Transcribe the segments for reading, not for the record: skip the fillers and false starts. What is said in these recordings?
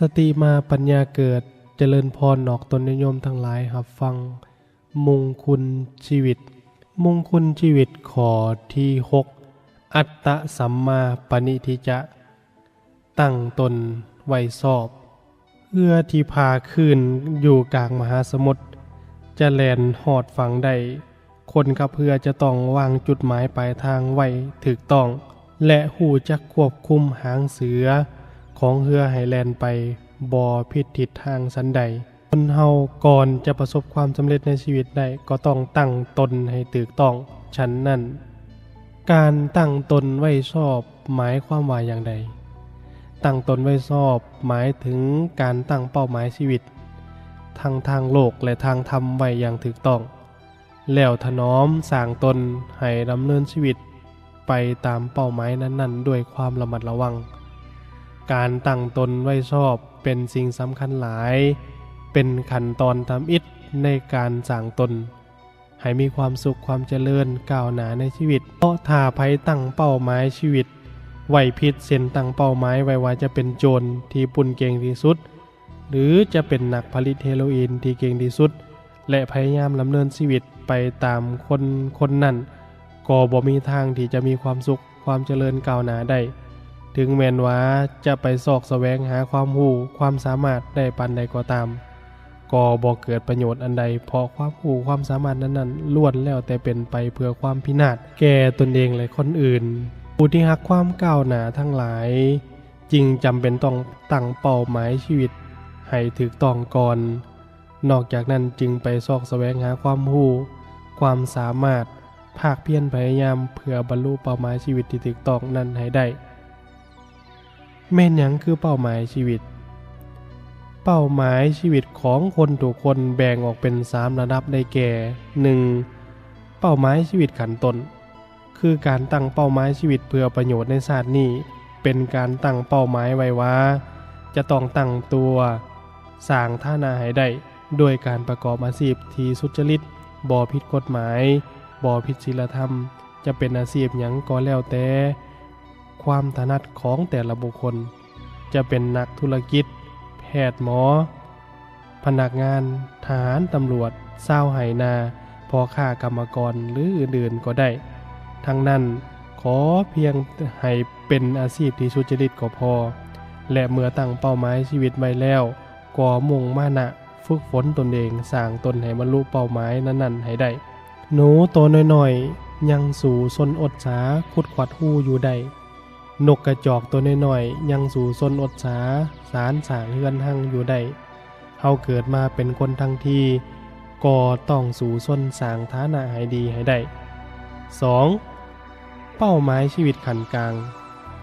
สติมาปัญญาเกิดเจริญพรนอกตนนิยมทั้งหลายรับฟังมงคุณชีวิตมงคุณชีวิตข้อที่6อัตตสัมมาปณิทิจะตั้งตนไว้ชอบเพื่อที่พาคืนอยู่กลางมหาสมุทรจะแล่นหอดฝั่งใดคนขับเรือจะต้องวางจุดหมายปลายทางไว้ถูกต้องและหูจักควบคุมหางเสือของเรือให้แล่นไปบ่ผิดทิศทางสันใดคนเฮาก่อนจะประสบความสำเร็จในชีวิตได้ก็ต้องตั้งตนให้ถูกต้องฉะนั้นการตั้งตนไว้ชอบหมายความว่าอย่างใดตั้งตนไว้ชอบหมายถึงการตั้งเป้าหมายชีวิตทั้งทางโลกและทางธรรมไว้อย่างถูกต้องแล้วถนอมสร้างตนให้ดำเนินชีวิตไปตามเป้าหมายนั้นๆด้วยความระมัดระวังการตั้งตนไว้ชอบเป็นสิ่งสำคัญหลายเป็นขั้นตอนทำอิฐในการสร้างตนให้มีความสุขความเจริญก้าวหน้าในชีวิตเพราะถ้าไผตั้งเป้าหมายชีวิตไว้ผิดเส้นตั้งเป้าหมายไว้ว่าจะเป็นโจรที่ปุ่นเก่งที่สุดหรือจะเป็นนักผลิตเฮโรอีนที่เก่งที่สุดและพยายามดำเนินชีวิตไปตามคนนั้นก็บ่มีทางที่จะมีความสุขความเจริญก้าวหน้าได้ถึงแม้นว่าจะไปสอกแสวงหาความรู้ความสามารถได้ปานใดก็ตามก็บ่เกิดประโยชน์อันใดเพราะความรู้ความสามารถนั้นล้วนแล้วแต่เป็นไปเพื่อความพินาศแก่ตนเองและคนอื่นผู้ที่รักความก้าวหน้าทั้งหลายจึงจำเป็นต้องตั้งเป้าหมายชีวิตให้ถูกต้องก่อนนอกจากนั้นจึงไปสอกแสวงหาความรู้ความสามารถภาคเพียรพยายามเพื่อบรรลุเป้าหมายชีวิตที่ถูกต้องนั้นให้ได้แม่นหยังคือเป้าหมายชีวิตเป้าหมายชีวิตของคนทุกคนแบ่งออกเป็น3ระดับได้แก่ 1. เป้าหมายชีวิตขั้นต้นคือการตั้งเป้าหมายชีวิตเพื่อประโยชน์ในชาตินี้เป็นการตั้งเป้าหมายไว้ว่าจะต้องตั้งตัวสร้างฐานะให้ได้โดยการประกอบอาชีพที่สุจริตบ่ผิดกฎหมายบ่ผิดศีลธรรมจะเป็นอาชีพหยังก็แล้วแต่ความถนัดของแต่ละบุคคลจะเป็นนักธุรกิจแพทย์หมอพนักงานทหารตำรวจชาวไหนาพ่อค้ากรรมกรหรืออื่นๆก็ได้ทั้งนั้นขอเพียงให้เป็นอาชีพที่สุจริตก็พอและเมื่อตั้งเป้าหมายชีวิตไว้แล้วก็มุ่งมานะฝึกฝนตนเองสร้างตนให้บรรลุเป้าหมายนั้นๆให้ได้หนูตัวน้อยๆยังสู่ซนอดสาขุดขวัดหู้อยู่ได้นกกระจอกตัวน้อยๆยังสู่ซนอดสาสารสางเฮือนหั่งอยู่ได้เฮาเกิดมาเป็นคนทั้งทีก็ต้องสู่ซนสร้างฐานะให้ดีให้ได้ 2. เป้าหมายชีวิตขั้นกลาง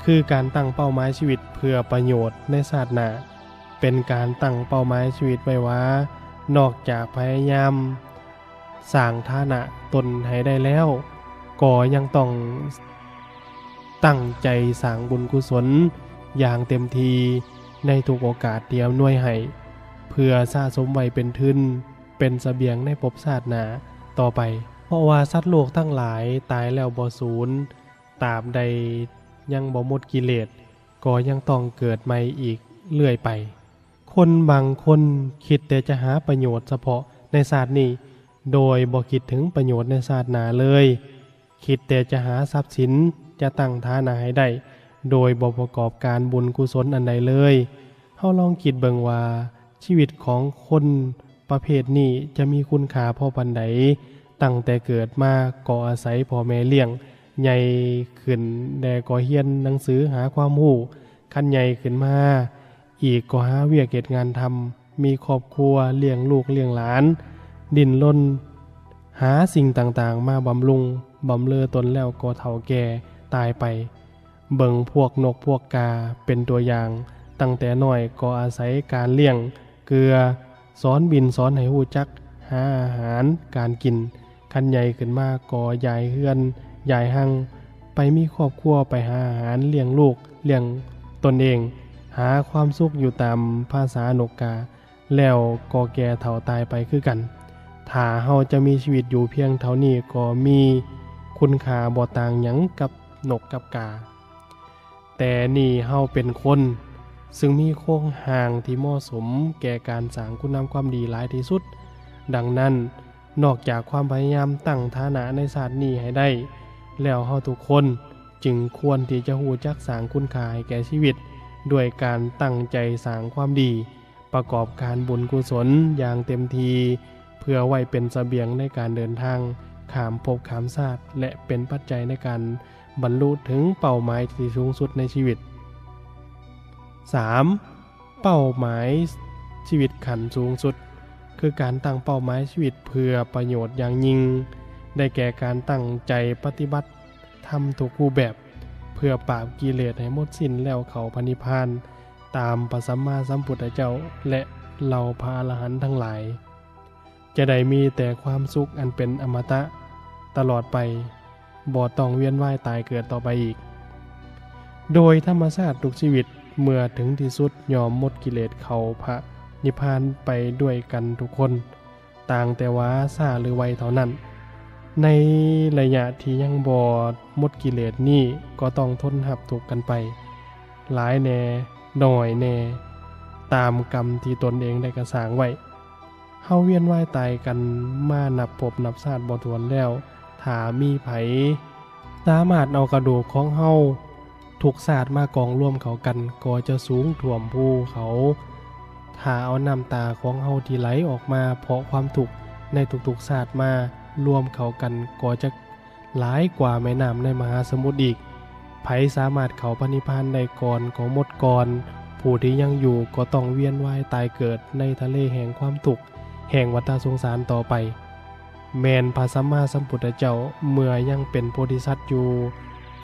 คือการตั้งเป้าหมายชีวิตเพื่อประโยชน์ในชาติหน้าเป็นการตั้งเป้าหมายชีวิตไว้ว่านอกจากพยายามสร้างฐานะตนให้ได้แล้วก็ยังต้องตั้งใจสร้างบุญกุศลอย่างเต็มทีในทุกโอกาสที่อำนวยให้เพื่อสะสมไว้เป็นทุนเป็นเสบียงในภพชาติหน้าต่อไปเพราะว่าสัตว์โลกทั้งหลายตายแล้วบ่สูญตราบใดยังบ่หมดกิเลสก็ยังต้องเกิดใหม่อีกเรื่อยไปคนบางคนคิดแต่จะหาประโยชน์เฉพาะในชาตินี้โดยบ่คิดถึงประโยชน์ในชาติหน้าเลยคิดแต่จะหาทรัพย์สินจะตั้งฐานะให้ได้โดยบ่ประกอบการบุญกุศลอันใดเลยเฮาลองคิดเบิ่งว่าชีวิตของคนประเภทนี้จะมีคุณค่าพอปานใดตั้งแต่เกิดมาก็อาศัยพ่อแม่เลี้ยงใหญ่ขึ้นแต่ก็เรียนหนังสือหาความรู้คันใหญ่ขึ้นมาอีกก็หาเวียกเฮ็ดงานทำมีครอบครัวเลี้ยงลูกเลี้ยงหลานดิ้นรนหาสิ่งต่างๆมาบำรุงบำเรอตนแล้วก็เฒ่าแก่ตายไปเบิ่งพวกนกพวกกาเป็นตัวอย่างตั้งแต่น้อยก็อาศัยการเลี้ยงเกลือสอนบินสอนให้รู้จักหาอาหารการกินคันใหญ่ขึ้นมาก็ย้ายเฮือนย้ายหังไปมีครอบครัวไปหาอาหารเลี้ยงลูกเลี้ยงตนเองหาความสุขอยู่ตามภาษานกกาแล้วก็แก่เฒ่าตายไปคือกันถ้าเฮาจะมีชีวิตอยู่เพียงเท่านี้ก็มีคุณค่าบ่ต่างหยังกับนกกับกาแต่นี่เฮาเป็นคน ซึ่งมีโครงหางที่เหมาะสมแก่การสร้างคุณงามความดีหลายที่สุดดังนั้นนอกจากความพยายามตั้งฐานะในศาสตร์นี้ให้ได้แล้วเฮาทุกคนจึงควรที่จะรู้จักสร้างคุณค่าให้แก่ชีวิตด้วยการตั้งใจสร้างความดีประกอบการบุญกุศลอย่างเต็มทีเพื่อไว้เป็นเสบียงในการเดินทางข้ามภพข้ามชาติและเป็นปัจจัยในการบรรลุถึงเป้าหมายที่สูงสุดในชีวิต 3. เป้าหมายชีวิตขั้นสูงสุดคือการตั้งเป้าหมายชีวิตเพื่อประโยชน์อย่างยิ่งได้แก่การตั้งใจปฏิบัติทำทุกรูปแบบเพื่อปราบกิเลสให้หมดสิ้นแล้วเข้าพระนิพพานตามพระสัมมาสัมพุทธเจ้าและเหล่าพระอรหันต์ทั้งหลายจะได้มีแต่ความสุขอันเป็นอมตะตลอดไปบ่ต้องเวียนว่ายตายเกิดต่อไปอีกโดยธรรมชาติทุกชีวิตเมื่อถึงที่สุดยอมหมดกิเลสเข้าพระนิพพานไปด้วยกันทุกคนต่างแต่ว่าช้าหรือไวเท่านั้นในระยะที่ยังบ่หมดกิเลสนี้ก็ต้องทนรับทุกข์กันไปหลายแน่น้อยแน่ตามกรรมที่ตนเองได้กระสร้างไว้เฮาเวียนว่ายตายกันมานับภพนับชาติบ่ถ้วนแล้วถ้ามีไผสามารถเอากระดูกของเฮาทุกศาสตร์มากองร่วมเขากันก็จะสูงท่วมภูเขาถ้าเอาน้ำตาของเฮาที่ไหลออกมาเพราะความทุกข์ในทุกๆศาสตร์มารวมเขากันก็จะหลายกว่าแม่น้ำในมหาสมุทรอีกไผสามารถเข้าพระนิพพานได้ก่อนก็หมดก่อนผู้ที่ยังอยู่ก็ต้องเวียนว่ายตายเกิดในทะเลแห่งความทุกข์แห่งวัฏสงสารต่อไปแม้นพระสัมมาสัมพุทธเจ้าเมื่อยังเป็นโพธิสัตว์อยู่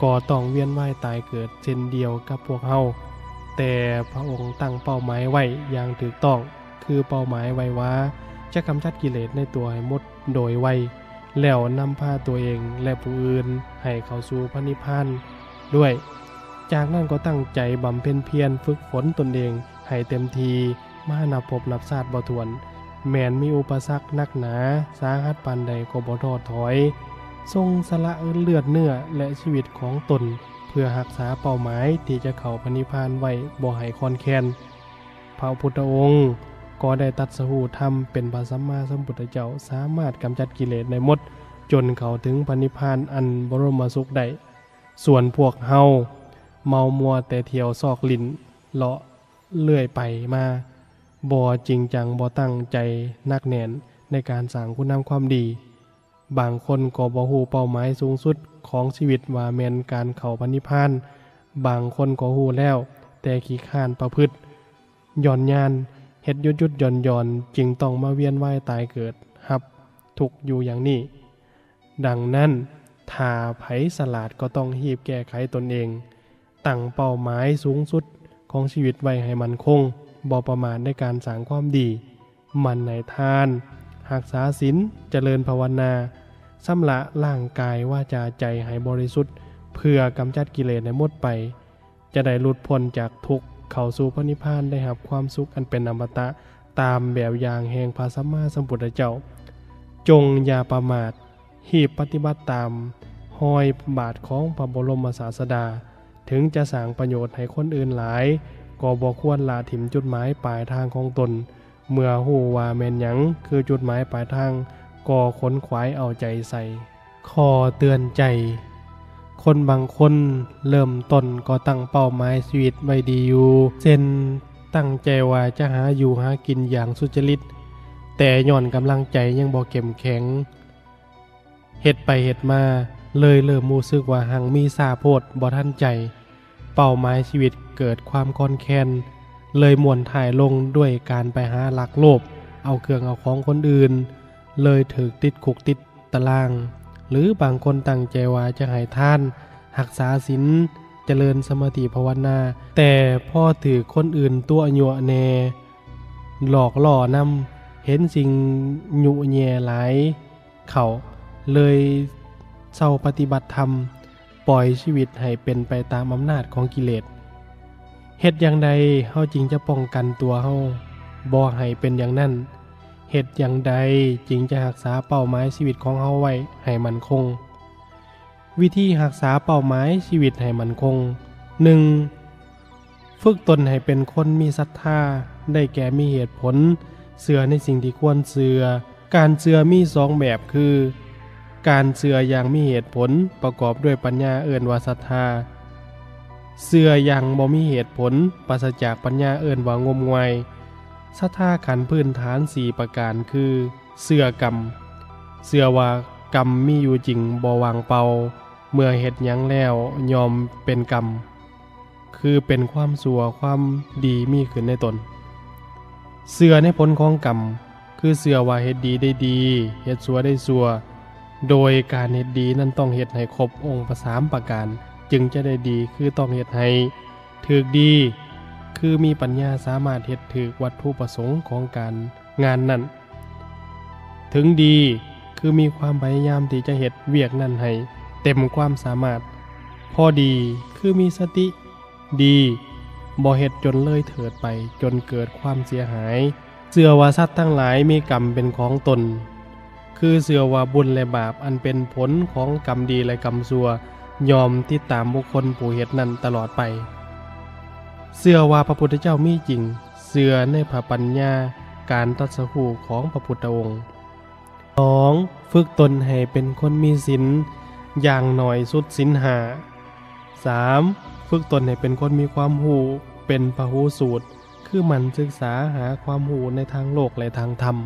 ก็ต้องเวียนว่ายตายเกิดเช่นเดียวกับพวกเฮาแต่พระองค์ตั้งเป้าหมายไว้อย่างถูกต้องคือเป้าหมายไว้ว่าจะกำจัดกิเลสในตัวให้หมดโดยไวแล้วนำพาตัวเองและผู้อื่นให้เข้าสู่พระนิพพานด้วยจากนั้นก็ตั้งใจบำเพ็ญเพียรฝึกฝนตนเองให้เต็มทีมานับพบนับชาติบ่ถ้วนแม้นมีอุปสรรคนักหนาสาหัสปานใดก็บ่ท้อถอยทรงสละเลือดเนื้อและชีวิตของตนเพื่อรักษาเป้าหมายที่จะเข้าพระนิพพานไว้บ่ให้คลอนแคลนพระพุทธองค์ก็ได้ตรัสรู้ธรรมเป็นพระสัมมาสัมพุทธเจ้าสามารถกำจัดกิเลสได้หมดจนเข้าถึงพระนิพพานอันบรมสุขได้ส่วนพวกเฮาเมามัวแต่เที่ยวซอกลิ้นเลาะเลื่อยไปมาบ่จริงจังบ่ตั้งใจนักแน่นในการสร้างคุณงามความดีบางคนก็บ่ฮู้เป้าหมายสูงสุดของชีวิตว่าแม่นการเข้าพระนิพพานบางคนก็ฮู้แล้วแต่ขี้คร้านประพฤติย่อนยานเฮ็ดยุดๆหย่อนๆจึงต้องมาเวียนว่ายตายเกิดรับทุกข์อยู่อย่างนี้ดังนั้นถ้าไผฉลาดก็ต้องรีบแก้ไขตนเองตั้งเป้าหมายสูงสุดของชีวิตไว้ให้มั่นคงบ่ประมาทในการสร้างความดีหมั่นในทานรักษาศีลเจริญภาวนาชำระร่างกายวาจาใจให้บริสุทธิ์เพื่อกำจัดกิเลสให้หมดไปจะได้หลุดพ้นจากทุกข์เข้าสู่พระนิพพานได้รับความสุขอันเป็นอมตะตามแบบอย่างแห่งพระสัมมาสัมพุทธเจ้าจงอย่าประมาทรีบปฏิบัติตามรอยบาทของพระบรมศาสดาถึงจะสร้างประโยชน์ให้คนอื่นหลายก็บ่ควรละถิ่มจุดหมายปลายทางของตนเมื่อฮู้ว่าแม่นหยังคือจุดหมายปลายทางก็ขนขวายเอาใจใส่ข้อเตือนใจคนบางคนเริ่มต้นก็ตั้งเป้าหมายชีวิตไว้ดีอยู่เช่นตั้งใจว่าจะหาอยู่หากินอย่างสุจริตแต่ย้อนกำลังใจยังบ่เข้มแข็งเฮ็ดไปเฮ็ดมาเลยเริ่มรู้สึกว่าหังมีซาโพดบ่ทันใจเป้าหมายชีวิตเกิดความคลอนแคลนเลยม่วนถ่ายลงด้วยการไปหาลักโลภเอาเครื่องเอาของคนอื่นเลยถูกติดคุกติดตารางหรือบางคนตั้งใจว่าจะให้ทานรักษาศีลเจริญสมาธิภาวนาแต่พอถือคนอื่นตัวยั่วแน่หลอกล่อนำเห็นสิ่งยุแย่หลายเขาเลยเศร้าปฏิบัติธรรมปล่อยชีวิตให้เป็นไปตามอำนาจของกิเลสเฮ็ดอย่างใดเฮาจึงจะป้องกันตัวเฮาบ่ให้เป็นอย่างนั้นเฮ็ดอย่างใดจึงจะรักษาเป้าหมายชีวิตของเฮาไว้ให้มั่นคงวิธีรักษาเป้าหมายชีวิตให้มั่นคง 1. ฝึกตนให้เป็นคนมีศรัทธาได้แก่มีเหตุผลเชื่อในสิ่งที่ควรเชื่อการเชื่อมีสองแบบคือการเชื่ออย่างมีเหตุผลประกอบด้วยปัญญาเอิ้นว่าศรัทธาเชื่ออย่างบ่มีเหตุผลปราศจากปัญญาเอิ้นว่างมงายศรัทธาขันธ์พื้นฐาน4ประการคือเชื่อกรรมเชื่อว่ากรรมมีอยู่จริงบ่วางเปล่าเมื่อเฮ็ดหยังแล้วยอมเป็นกรรมคือเป็นความชั่วความดีมีขึ้นในตนเชื่อในผลของกรรมคือเชื่อว่าเฮ็ดดีได้ดีเฮ็ดชั่วได้ชั่วโดยการเฮ็ดดีนั้นต้องเฮ็ดให้ครบองค์3ประการจึงจะได้ดีคือต้องเฮ็ดให้ถูกดีคือมีปัญญาสามารถเฮ็ดถูกวัตถุประสงค์ของการงานนั้นถึงดีคือมีความพยายามที่จะเฮ็ดเวียกนั้นให้เต็มความสามารถพอดีคือมีสติดีบ่เฮ็ดจนเลยเถิดไปจนเกิดความเสียหายเชื่อว่าสัตว์ทั้งหลายมีกรรมเป็นของตนคือเชื่อว่าบุญและบาปอันเป็นผลของกรรมดีและกรรมชั่วยอมติดตามบุคคลผู้เฮ็ดนั้นตลอดไปเชื่อว่าพระพุทธเจ้ามีจริงเชื่อในพระปัญญาการตรัสรู้ของพระพุทธองค์ 2. ฝึกตนให้เป็นคนมีศีลอย่างหน่อยสุดศีล 5 3. ฝึกตนให้เป็นคนมีความรู้เป็นพหูสูตรคือหมั่นศึกษาหาความรู้ในทางโลกและทางธรรม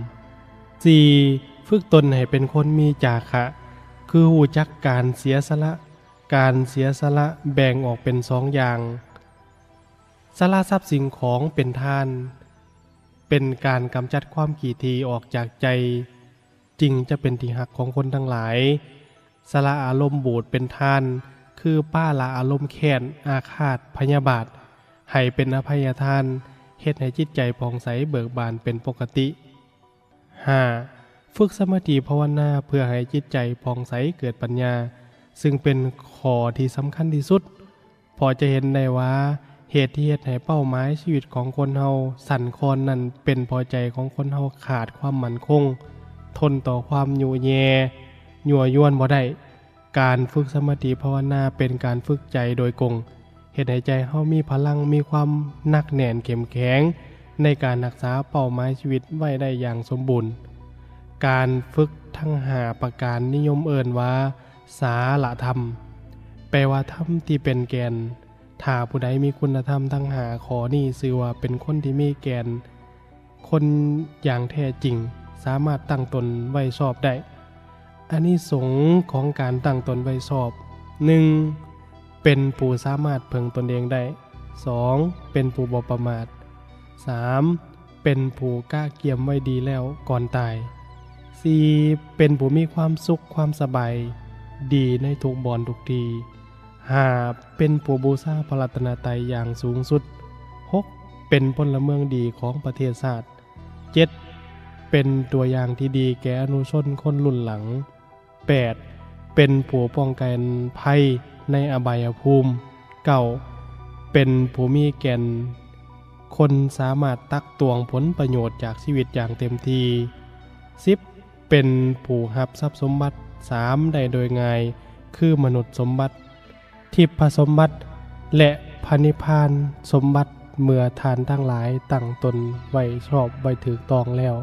4. ฝึกตนให้เป็นคนมีจาคะคือรู้จักการเสียสละแบ่งออกเป็น2อย่างสละทรัพย์สิ่งของเป็นทานเป็นการกำจัดความขี้ทีออกจากใจจริงจะเป็นที่หักของคนทั้งหลายสละอารมณ์บูดเป็นทานคือป้าละอารมณ์แค้นอาฆาตพยาบาทให้เป็นอภัยทานเฮ็ดให้จิตใจผ่องใสเบิกบานเป็นปกติ 5. ฝึกสมาธิภาวนาเพื่อให้จิตใจผ่องใสเกิดปัญญาซึ่งเป็นข้อที่สำคัญที่สุดพอจะเห็นได้ว่าเหตุที่เฮ็ดให้เป้าหมายชีวิตของคนเฮาสั่นคลอนนั้นเป็นพอใจของคนเฮาขาดความมั่นคงทนต่อความยุ่ยแย่ยั่วยวนบ่ได้การฝึกสมาธิภาวนาเป็นการฝึกใจโดยกงเฮ็ดให้ใจเฮามีพลังมีความหนักแน่นเข้มแข็งในการรักษาเป้าหมายชีวิตไว้ได้อย่างสมบูรณ์การฝึกทั้ง5ประการนิยมเอิ้นว่าสาระธรรมแปลว่าธรรมที่เป็นแกนถ้าผู้ใดมีคุณธรรมทั้ง5ข้อนี้ชื่อว่าเป็นคนที่มีแกนคนอย่างแท้จริงสามารถตั้งตนไว้ชอบได้อานิสงส์ของการตั้งตนไว้ชอบ 1. เป็นผู้สามารถพึงตนเองได้ 2. เป็นผู้บ่ประมาท 3. เป็นผู้กล้าเกียมไว้ดีแล้วก่อนตาย 4. เป็นผู้มีความสุขความสบายดีในทุกบอนทุกที 5. เป็นผู้บูชาพระรัตนตรัยอย่างสูงสุด 6. เป็นพลเมืองดีของประเทศชาติ 7. เป็นตัวอย่างที่ดีแก่อนุชนคนรุ่นหลัง 8. เป็นผู้ป้องกันภัยในอบายภูมิ 9. เป็นผู้มีแก่นคนสามารถตักตวงผลประโยชน์จากชีวิตอย่างเต็มที่ 10. เป็นผู้รับทรัพย์สมบัติ 3 ได้โดยง่ายคือมนุษย์สมบัติทิพสมบัติและพระนิพพานสมบัติเมื่อทานทั้งหลายตั้งตนไว้ชอบไว้ถูกต้องแล้ว